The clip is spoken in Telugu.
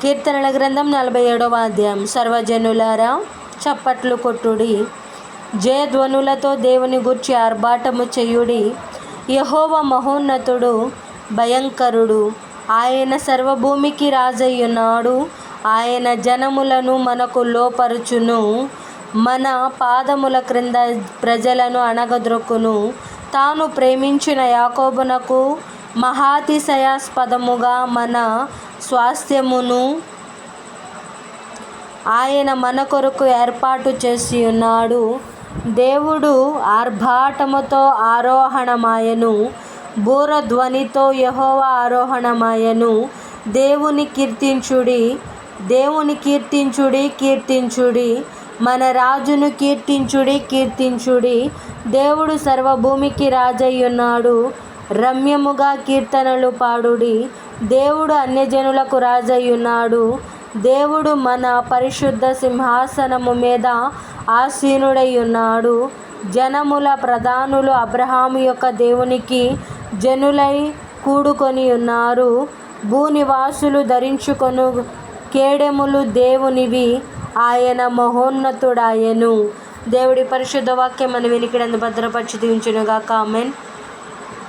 కీర్తనల గ్రంథం 47వ అధ్యాయం. సర్వజనులారా చప్పట్లు కొట్టుడి, జయధ్వనులతో దేవుని గూర్చి ఆర్భాటము చేయుడి. యెహోవా మహోన్నతుడు, భయంకరుడు, ఆయన సర్వభూమికి రాజయ్యున్నాడు. ఆయన జనములను మనకు లోపరుచును, మన పాదముల క్రింద ప్రజలను అణగద్రొక్కును. తాను ప్రేమించిన యాకోబునకు మహాతిశయాస్పదముగా మన స్వాస్థ్యమును ఆయన మన కొరకు ఏర్పాటు చేసి ఉన్నాడు. దేవుడు ఆర్భాటముతో ఆరోహణమాయెను, బూరధ్వనితో యెహోవా ఆరోహణమాయెను. దేవుని కీర్తించుడి, దేవుని కీర్తించుడి, కీర్తించుడి. మన రాజును కీర్తించుడి, కీర్తించుడి. దేవుడు సర్వభూమికి రాజయ్యున్నాడు. రమ్యముగా కీర్తనలు పాడుడి. దేవుడు అన్యజనులకు రాజయ్యున్నాడు. దేవుడు మన పరిశుద్ధ సింహాసనము మీద ఆసీనుడై ఉన్నాడు. జనముల ప్రధానులు అబ్రహాము యొక్క దేవునికి జనులై కూడుకొని ఉన్నారు. భూనివాసులు ధరించుకొను కేడెములు దేవునివి, ఆయన మహోన్నతుడాయెను. దేవుడి పరిశుద్ధ వాక్యం మన వినికిడందు భద్రపరిచి దీవించునుగాక. ఆమేన్.